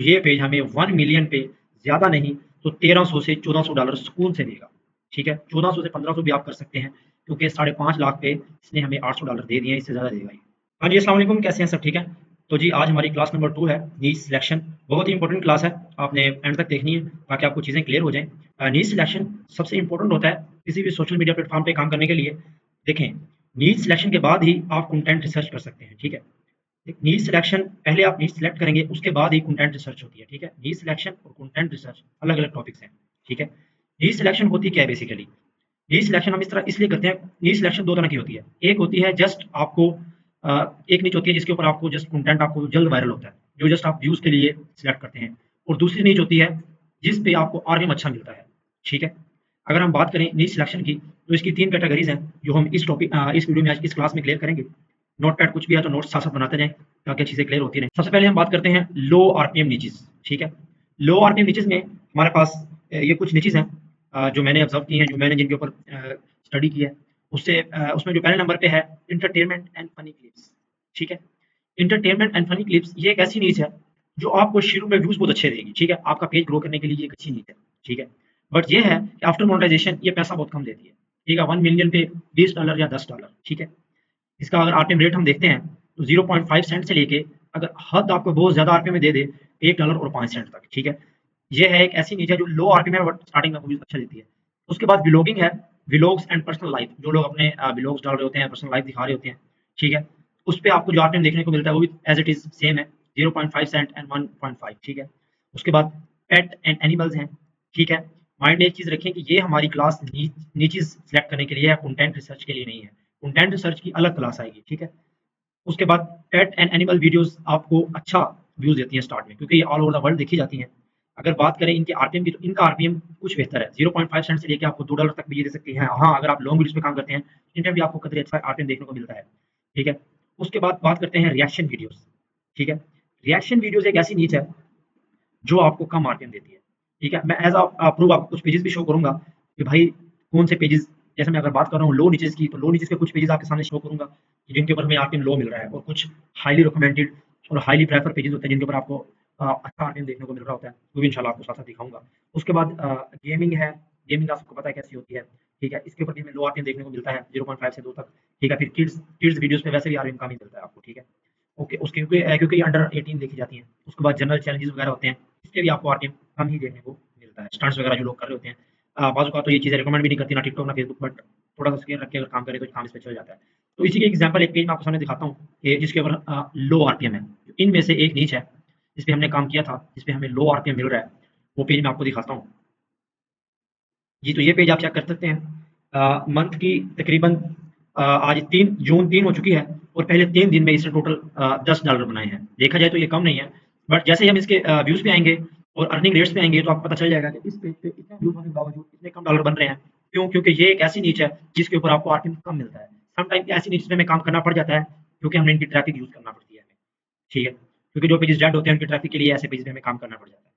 ये पेज हमें 1 मिलियन पे ज़्यादा नहीं तो 1300 से $1400 सुकून से देगा। ठीक है, 1400 से 1500 भी आप कर सकते हैं क्योंकि 5.5 लाख पे इसने हमें $800 दे दिए हैं, इससे ज़्यादा देगा ये। हाँ जी, अस्सलाम वालेकुम, कैसे हैं सब? ठीक है। तो जी आज हमारी क्लास नंबर 2 है, नीश सिलेक्शन। बहुत ही इंपॉर्टेंट क्लास है, आपने एंड तक देखनी है ताकि आपको चीज़ें क्लियर हो जाएँ। नीश सिलेक्शन सबसे इंपॉर्टेंट होता है किसी भी सोशल मीडिया प्लेटफ़ॉर्म पे काम करने के लिए। देखें, नीश सिलेक्शन के बाद ही आप कंटेंट रिसर्च कर सकते हैं, ठीक है? नीश सिलेक्शन पहले आप नीश सिलेक्ट करेंगे, उसके बाद ही कंटेंट रिसर्च होती है, ठीक है? नीश सिलेक्शन और कंटेंट रिसर्च अलग-अलग टॉपिक्स हैं, ठीक है? नीश सिलेक्शन होती क्या है बेसिकली? नीश सिलेक्शन हम इस तरह इसलिए करते हैं, नीश सिलेक्शन 2 तरह की होती है। एक होती है जस्ट आपको एक नीच होती है जिसके ऊपर आपको जस्ट कंटेंट आपको जल्द वायरल होता है, जो जस्ट आप व्यूज़ के लिए सिलेक्ट करते हैं। और दूसरी नीच होती है जिस पे आपको आरपीएम अच्छा मिलता है, ठीक है? अगर हम बात करें नीश सिलेक्शन की, तो इसकी 3 कैटेगरीज़ हैं, जो हम इस वीडियो में आज इस क्लास में क्लियर करेंगे। नोटपैड कुछ भी है तो नोट्स साथ-साथ बनाते जाएँ, ताकि चीज़ें क्लियर होती रहें। सबसे पहले हम बात करते हैं लो आरपीएम निचेस, ठीक है? लो आरपीएम निचेस में हमारे पास ये कुछ निचेस हैं जो मैंने ऑब्ज़र्व की हैं, जो मैंने जिनके ऊपर स्टडी की है। उसमें जो पहले नंबर पे है एंटरटेनमेंट एंड फनी क्लिप्स, ठीक है? एंटरटेनमेंट एंड फनी क्लिप्स ये एक ऐसी नीच है, जो आपको शुरू में व्यूज़ बहुत अच्छे देगी, ठीक है? आपका पेज ग्रो करने के लिए ये एक अच्छी नीच है, ठीक है? बट ये है कि आफ्टर मोनेटाइज़ेशन ये पैसा बहुत कम देती है, ठीक है? 1 मिलियन पे $20 या $10, ठीक है? इसका अगर आरपीएम रेट हम देखते हैं तो 0.5 सेंट से लेके अगर हद आपको बहुत ज़्यादा आरपीएम में दे दे $1 और 5 सेंट तक, ठीक है? ये है एक ऐसी नीचे जो लो आरपीएम है बट स्टार्टिंग में अच्छा देती है। उसके बाद व्लॉगिंग है, व्लॉग्स एंड पर्सनल लाइफ, जो लोग अपने व्लॉग्स डाल रहे होते हैं, पर्सनल लाइफ दिखा रहे होते हैं, ठीक है? उस पे आपको जो आरपीएम देखने को मिलता है वो भी एज़ इट इज़ सेम है, 0.5 सेंट एंड 1.5, ठीक है? उसके बाद पेट एंड एनिमल्स हैं, ठीक है? माइंड में एक चीज़ रखें कि ये हमारी क्लास नीचेज़ सेलेक्ट करने के लिए है, कंटेंट रिसर्च के लिए नहीं है। कंटेंट रिसर्च की अलग क्लास आएगी, ठीक है? उसके बाद पेट एंड एनिमल वीडियोज़ आपको अच्छा व्यूज़ देती हैं स्टार्ट में, क्योंकि ये ऑल ओवर द वर्ल्ड देखी जाती हैं। अगर बात करें इनके आरपीएम की, तो इनका आरपीएम कुछ बेहतर है, 0.5 सेंट से लेके आपको $2 तक भी ये दे सकती हैं। हाँ, अगर आप लॉन्ग वीडियोज़ पे काम करते हैं, इनमें भी आपको कतई अच्छा आरपीएम देखने को मिलता है, ठीक है? उसके बाद बात करते हैं रिएक्शन वीडियोज़, ठीक है? रिएक्शन वीडियोज़ एक ऐसी नीच है जो आपको कम आरपीएम देती है, ठीक है? मैं एज़ प्रूफ आपको कुछ पेजेज़ भी शो करूँगा कि भाई कौन से पेजेज़, जैसे मैं अगर बात कर रहा हूँ लो नीचेज़ की, तो लो नीचेज़ के कुछ पेजेज़ आपके सामने शो करूँगा कि जिनके ऊपर हमें आरपीएम लो मिल रहा है, और कुछ हाइली रिकमेंडेड और हाइली प्रेफर पेजेज़ होते हैं जिनके ऊपर आपको अच्छा आरपीएम देखने को मिल रहा होता है, वो भी इंशाल्लाह आपको साथ-साथ दिखाऊँगा। उसके बाद गेमिंग है, गेमिंग आपको पता है कैसी होती है, ठीक है? इसके ऊपर भी हमें लो आरपीएम देखने को मिलता है, 0.5 से 2 तक, ठीक है? फिर किड्स किड्स वीडियोज़ पे वैसे भी आरपीएम कम ही मिलता है आपको, ठीक है? ओके, उसके क्योंकि ये अंडर 18 देखी जाती हैं। उसके बाद जनरल चैलेंजेस वगैरह होते हैं, इसके भी आपको आरपीएम कम ही देखने को मिलता है। स्टंट्स वगैरह जो लोग कर रहे होते हैं, बाज़ औक़ात तो ये चीज़ें रिकमेंड भी नहीं करती, ना टिकटॉक ना फेसबुक, बट थोड़ा-सा स्केल रख के अगर काम करें तो काम इस पे चल जाता है। तो इसी के एग्ज़ाम्पल एक पेज मैं आपके सामने दिखाता हूँ कि जिसके ऊपर लो आरपीएम है। इनमें से एक नीच है, जिस पे हमने काम किया था, जिस पे हमें लो आरपीएम मिल रहा है, वो पेज मैं आपको दिखाता हूँ। जी, तो ये पेज आप चेक कर सकते हैं। मंथ की तकरीबन आज 3 जून 3 हो चुकी है, और पहले 3 दिन में इसने टोटल $10 बनाए हैं। देखा जाए तो ये कम नहीं है, बट जैसे ही हम इसके व्यूज़ पे आएँगे और अर्निंग रेट्स पे आएँगे, तो आपको पता चल जाएगा कि इस पेज पे इतने व्यूज़ होने के बावजूद इतने कम डॉलर बन रहे हैं। क्यों? क्योंकि ये एक ऐसी नीच है जिसके ऊपर आपको आरपीएम कम मिलता है। समटाइम ऐसी नीच में हमें काम करना पड़ जाता है, क्योंकि हमें इनकी ट्रैफिक यूज़ करना पड़ती है हमें, ठीक है? क्योंकि जो पेजेज़ डेड होते हैं उनकी ट्रैफिक के लिए ऐसे पेज में हमें काम करना पड़ जाता है।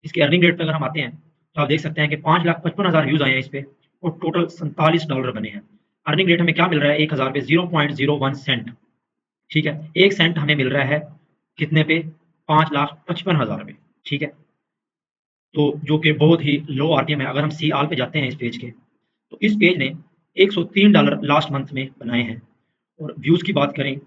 इसके अर्निंग रेट पे अगर हम आते हैं, तो आप देख सकते हैं कि 5,55,000 व्यूज़ आए हैं इस पे, और टोटल $47 बने हैं। अर्निंग रेट हमें क्या मिल रहा है 1000 पे, 0.01 सेंट, ठीक है? 1 सेंट हमें मिल रहा है कितने पे? 5,55,000 पे, ठीक है? तो जो कि बहुत ही लो आरपीएम है। अगर हम सी आल पे जाते हैं इस पेज के, तो इस पेज ने $103 लास्ट मंथ में बनाए हैं, और व्यूज़ की बात करें,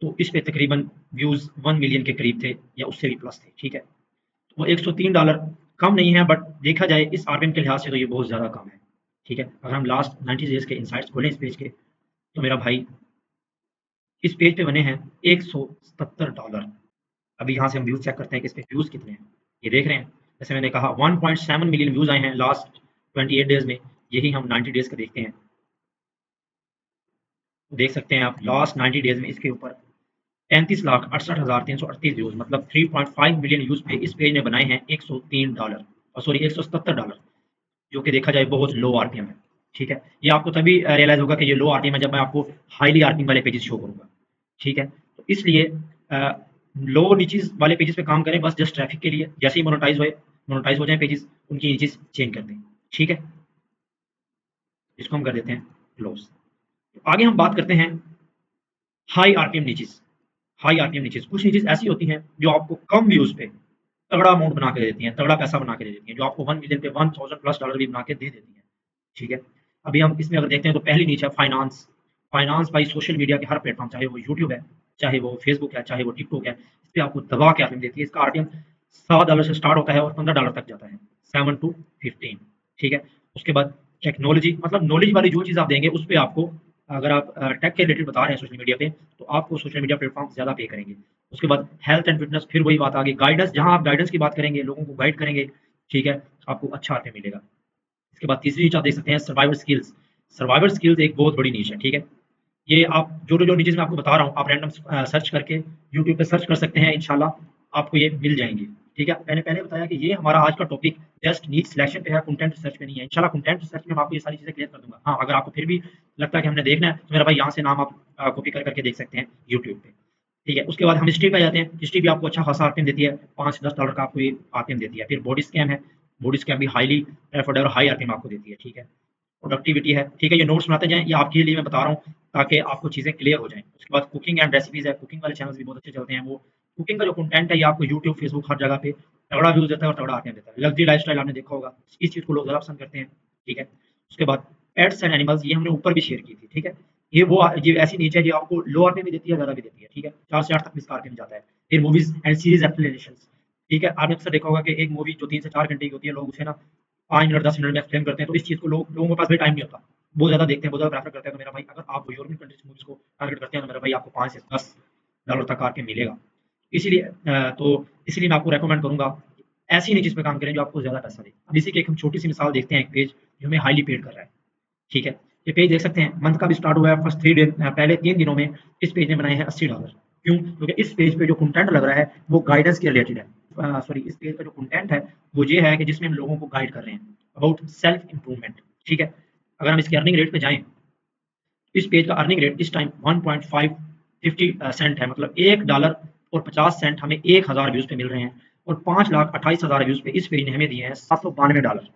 तो इस पे तकरीबन व्यूज़ 1 मिलियन के करीब थे या उससे भी प्लस थे, ठीक है? वो $103 कम नहीं है, बट देखा जाए इस आरपीएम के लिहाज से तो ये बहुत ज़्यादा कम है, ठीक है? अगर हम लास्ट 90 डेज़ के इनसाइट्स खोलें इस पेज के, तो मेरा भाई इस पेज पे बने हैं $177। अभी यहाँ से हम व्यूज़ चेक करते हैं कि इस पे व्यूज़ कितने हैं। ये देख रहे हैं, जैसे मैंने कहा 1.7 मिलियन व्यूज़ आए हैं लास्ट 28 डेज़ में। यही हम 90 डेज़ का देखते हैं, तो देख सकते हैं आप लास्ट 90 डेज़ में इसके ऊपर 35,68,338 व्यूज़, मतलब 3.5 मिलियन व्यूज़ पे इस पेज ने बनाए हैं $103, सॉरी $177, जो कि देखा जाए बहुत लो आरपीएम है, ठीक है? ये आपको तभी रियलाइज़ होगा कि ये लो आरपीएम है जब मैं आपको हाईली आरपीएम वाले पेजेज़ शो करूँगा, ठीक है? तो इसलिए अ, लो नीचेज़ वाले पेजेज़ पे काम करें बस जस्ट ट्रैफिक के लिए, जैसे ही मोनेटाइज़ हो जाएँ पेजेज़, उनकी नीचेज़ चेंज कर दें, ठीक है? इसको हम कर देते हैं क्लोज़। तो आगे हम बात करते हैं हाई आरपीएम नीचेज़। हाई आरपीएम नीचेज़, कुछ नीचेज़ ऐसी होती हैं जो आपको कम व्यूज़ पे तगड़ा अमाउंट बना के दे देती हैं, तगड़ा पैसा बना के दे देती हैं, जो आपको 1 मिलियन पे 1000 प्लस डॉलर भी बना के दे देती हैं, ठीक है। अभी हम इसमें अगर देखते हैं तो पहली नीच है फाइनेंस। फाइनेंस भाई सोशल मीडिया के हर प्लेटफॉर्म, चाहे वो यूट्यूब है, चाहे वो फेसबुक है, चाहे वो टिकटॉक है, इस पे आपको दबा के अर्निंग देती है। इसका आरटीएम $7 से स्टार्ट होता है और $15 तक जाता है, 7 टू 15, ठीक है। उसके बाद टेक्नोलॉजी, मतलब नॉलेज वाली जो चीज़ आप देंगे उस पे आपको, अगर आप टेक के रिलेटेड बता रहे हैं सोशल मीडिया पे, तो आपको सोशल मीडिया प्लेटफॉर्म ज़्यादा पे करेंगे। उसके बाद हेल्थ एंड फिटनेस, फिर वही बात आ गई, गाइडेंस, जहाँ आप गाइडेंस की बात करेंगे, लोगों को गाइड करेंगे, ठीक है, आपको अच्छा आरपीएम मिलेगा। इसके बाद तीसरी नीच आप देख सकते हैं सर्वाइवल स्किल्स। सर्वाइवल स्किल्स एक बहुत बड़ी नीच है, ठीक है। ये आप जो नीचेज़ मैं आपको बता रहा हूँ, आप रैंडम सर्च करके यूट्यूब पे सर्च कर सकते हैं, इंशाल्लाह आपको ये मिल जाएँगी, ठीक है। मैंने पहले बताया कि ये हमारा आज का टॉपिक जस्ट नीच सिलेक्शन पे है, कंटेंट रिसर्च पे नहीं है। इंशाल्लाह कंटेंट रिसर्च में मैं आपको ये सारी चीज़ें क्लियर कर दूँगा। हाँ, अगर आपको फिर भी लगता है कि हमने देखना है, तो मेरा भाई यहाँ से नाम आप कॉपी कर करके देख सकते हैं यूट्यूब पे, ठीक है। उसके बाद हम हिस्ट्री पे आ जाते हैं। हिस्ट्री भी आपको अच्छा खासा आरपीएम देती है, 5 से $10 का आपको ये आरपीएम देती है। फिर बॉडी स्कैम है, बॉडी स्कैम भी हाईली प्रेफर्ड है और हाई आरपीएम आपको देती है, ठीक है। प्रोडक्टिविटी है, ठीक है, ये नोट्स बनाते जाएँ, ये आपके लिए मैं बता रहा हूँ ताकि आपको चीज़ें क्लियर हो जाएँ। उसके बाद कुकिंग एंड रेसिपीज़ है, कुकिंग वाले चैनल्स भी बहुत अच्छे चलते हैं। वो कुकिंग का जो कंटेंट है, ये आपको यूट्यूब, फेसबुक हर जगह पे तगड़ा व्यूज़ देता है और तगड़ा आरपीएम देता है। लग्ज़री लाइफ़स्टाइल आपने देखा होगा, इस चीज़ को लोग ज़्यादा पसंद करते हैं, ठीक है। उसके बाद पेट्स एंड एनिमल्स, ये हमने ऊपर भी शेयर की थी, ठीक है। ये ऐसी नीच है जो आपको लो आरपीएम भी देती है, ज़्यादा भी देती है, ठीक है। 4 से 8 तक भी इसका आरपीएम जाता है। फिर मूवीज़ एंड सीरीज़ एक्सप्लेनेशंस, ठीक है। आपने अक्सर देखा होगा कि एक मूवी जो 3 से 4 घंटे की होती है, लोग उसे ना 5 मिनट 10 मिनट में एक्सप्लेन करते हैं, तो इस चीज़ को लोगों के पास भी टाइम नहीं होता। बहुत ज़्यादा देखते हैं, बहुत ज़्यादा प्रेफ़र करते हैं, तो मेरा भाई अगर आप यूरोपियन कंट्रीज़ मूवीज़ को टारगेट करते हैं, तो मेरा भाई आपको 5 से $10 तक आके मिलेगा। इसीलिए इसीलिए मैं आपको रिकमेंड करूँगा, ऐसी नहीं चीज़ पे काम करें जो आपको ज़्यादा पैसा दे। अब इसी की एक हम छोटी-सी मिसाल देखते हैं, एक पेज जो हमें हाइली पेड कर रहा है, ठीक है। ये पेज देख सकते हैं, मंथ का भी स्टार्ट हुआ है, फर्स्ट 3 डे पहले 3 दिनों में इस पेज ने बनाए हैं $80। क्यों? क्योंकि इस पेज पे जो कंटेंट लग रहा है, वो गाइडेंस के रिलेटेड है। सॉरी, इस पेज का जो कंटेंट है, वो ये है कि जिसमें हम लोगों को गाइड कर रहे हैं अबाउट सेल्फ इम्प्रूवमेंट, ठीक है। अगर हम इसके अर्निंग रेट पे जाएँ, इस पेज का अर्निंग रेट इस टाइम 1.550 सेंट है, मतलब $1 और 50 सेंट हमें 1000 व्यूज़ पे मिल रहे हैं, और 5,28,000 व्यूज़ पे इस पेज ने हमें दिए हैं $792,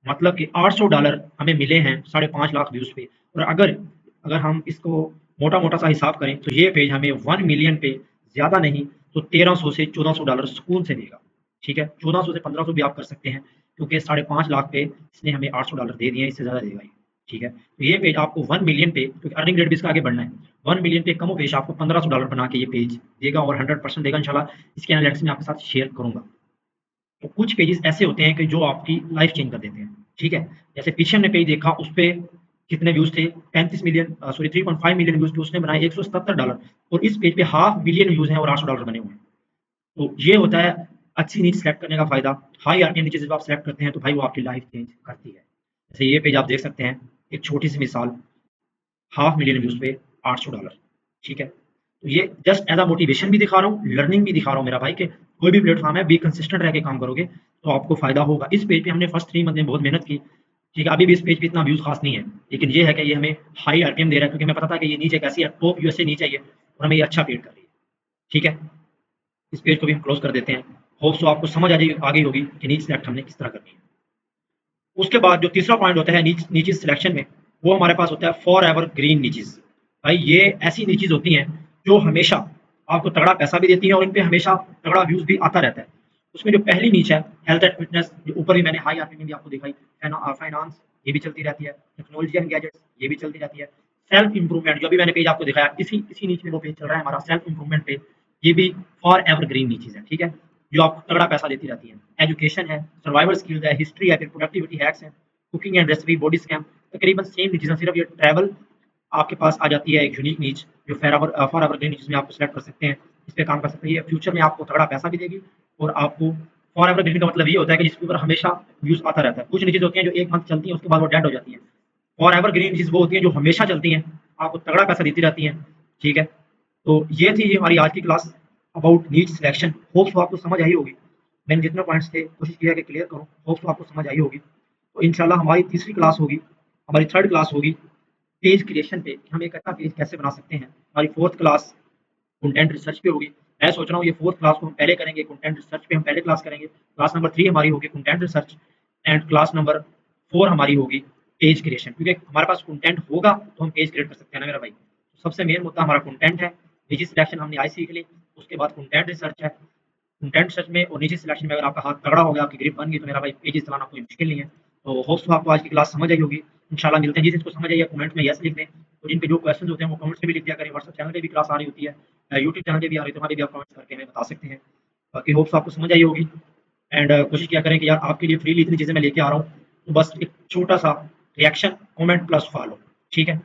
मतलब कि $800 हमें मिले हैं 5.5 लाख व्यूज़ पे। और अगर अगर हम इसको मोटा-मोटा सा हिसाब करें, तो ये पेज हमें 1 मिलियन पे ज़्यादा नहीं तो $1300 से $1400 सुकून से देगा, ठीक है। 1400 से 1500 भी आप कर सकते हैं, क्योंकि 5.5 लाख पे इसने हमें $800 दे दिए हैं, इससे ज़्यादा देगा ये, ठीक है। तो ये पेज आपको 1 मिलियन पे, क्योंकि अर्निंग रेट भी इसका आगे बढ़ना है, 1 मिलियन पे कमोबेश आपको $1500 बना के ये पेज देगा, और 100% देगा इंशाल्लाह। इसके एनालिटिक्स मैं आपके साथ शेयर करूँगा। तो कुछ पेजेस ऐसे होते हैं कि जो आपकी लाइफ चेंज कर देते हैं, ठीक है। जैसे पीछे हमने पेज देखा, उस पे कितने व्यूज़ थे, 35 मिलियन, सॉरी 3.5 मिलियन व्यूज़ पे उसने बनाए $177, और इस पेज पे हाफ मिलियन व्यूज़ हैं और $800 बने हुए हैं। तो ये होता है अच्छी नीच सेलेक्ट करने का फ़ायदा। हाई आरपीएम नीचे जब आप सेलेक्ट करते हैं, तो भाई वो आपकी लाइफ चेंज करती है। जैसे ये पेज आप देख सकते हैं, एक छोटी-सी मिसाल, हाफ मिलियन व्यूज़ पे $800, ठीक है। तो ये जस्ट एज़ अ मोटिवेशन भी दिखा रहा हूँ, लर्निंग भी दिखा रहा हूँ मेरा भाई, कि कोई भी प्लेटफ़ॉर्म है, बी कंसिस्टेंट रह के काम करोगे, तो आपको फ़ायदा होगा। इस पेज पे हमने फर्स्ट 3 मंथ में बहुत मेहनत की, ठीक है। अभी भी इस पेज पे इतना व्यूज़ ख़ास नहीं है, लेकिन ये है कि ये हमें हाई आरपीएम दे रहा है, क्योंकि हमें पता था कि ये नीचे एक ऐसी है, टॉप यूएसए नीचे है ये, और हमें ये अच्छा पेड कर रही है, ठीक है। इस पेज को भी हम क्लोज़ कर देते हैं। होप सो आपको समझ आ गई होगी कि नीच सेलेक्ट हमने किस तरह करनी है। उसके बाद जो तीसरा पॉइंट होता है नीचेज़ सिलेक्शन में, वो हमारे पास होता है फॉरएवर ग्रीन नीचेज़। भाई ये ऐसी नीचेज़ होती हैं जो हमेशा आपको तगड़ा पैसा भी देती हैं, और इन पे हमेशा तगड़ा व्यूज़ भी आता रहता है। उसमें जो पहली नीच है हेल्थ एंड फिटनेस, जो ऊपर भी मैंने हाई आरपीएम में भी आपको दिखाई, फाइनेंस, ये भी चलती रहती है, टेक्नोलॉजी एंड गैजेट्स, ये भी चलती रहती है। सेल्फ इम्प्रूवमेंट, जो भी मैंने पेज आपको दिखाया, इसी इसी नीच में वो पेज चल रहा है हमारा, सेल्फ इम्प्रूवमेंट पे, ये भी फॉरएवर ग्रीन नीचेज़ है, ठीक है, जो आपको तगड़ा पैसा देती रहती है। एजुकेशन है, सर्वाइवल स्किल्स है, हिस्ट्री है, फिर प्रोडक्टिविटी हैक्स है, cooking and recipe, body scam, तकरीबन सेम नीचेज़ हैं, सिर्फ ये ट्रैवल आपके पास आ जाती है, एक यूनिक नीच जो फॉरएवर ग्रीन नीच में आप सेलेक्ट कर सकते हैं, इस पे काम कर सकते हैं। ये फ्यूचर में आपको तगड़ा पैसा भी देगी, और आपको फॉरएवर ग्रीन का मतलब ये होता है कि जिसके ऊपर हमेशा व्यूज़ आता रहता है। कुछ नीचेज़ होती हैं जो 1 मंथ चलती हैं, उसके बाद वो डेड हो जाती हैं। फॉरएवर ग्रीन नीचेज़ वो होती हैं जो हमेशा चलती हैं, आपको तगड़ा पैसा देती रहती हैं, ठीक है। तो ये थी हमारी आज की क्लास अबाउट नीच सिलेक्शन। होप्स तो आपको समझ आई होगी। मैंने जितने पॉइंट्स थे कोशिश किया कि क्लियर करूँ, होप्स तो आपको समझ आई होगी। तो इंशाल्लाह हमारी तीसरी क्लास होगी, हमारी थर्ड क्लास होगी पेज क्रिएशन पे, कि हम एक अच्छा पेज कैसे बना सकते हैं। हमारी फोर्थ क्लास कंटेंट रिसर्च पे होगी। मैं सोच रहा हूँ ये फोर्थ क्लास को हम पहले करेंगे, कंटेंट रिसर्च पे हम पहले क्लास करेंगे। क्लास नंबर 3 हमारी होगी content research, and class number 4 हमारी होगी पेज क्रिएशन, क्योंकि हमारे पास कंटेंट होगा तो हम पेज क्रिएट कर सकते हैं ना मेरा भाई। सबसे मेन मुद्दा हमारा कंटेंट है, निजी सिलेक्शन हमने आज सीख ली, उसके बाद कंटेंट रिसर्च है, कंटेंट सर्च में और निजी सिलेक्शन में अगर आपका हाथ तगड़ा हो गया, आपकी ग्रिप बन गई, तो मेरा भाई पेजेस चलाना कोई मुश्किल नहीं है। तो होप्स आपको आज की क्लास समझ आई होगी। इंशाल्लाह मिलते हैं, जिस जिसको समझ आई है कमेंट में यस लिख दें, और जिनके जो क्वेश्चंस होते हैं वो कमेंट्स में भी लिख दिया करें। व्हाट्सएप चैनल पे भी क्लास आ रही होती है, यूट्यूब चैनल पे भी आ रही है, तो वहाँ पे भी आप कमेंट्स करके हमें बता सकते हैं। बाकी होप्स आपको समझ आई होगी। एंड कोशिश किया करें कि यार आपके लिए फ्रीली इतनी चीज़ें मैं लेके आ रहा हूँ, तो बस एक छोटा-सा रिएक्शन, कमेंट प्लस फॉलो, ठीक है?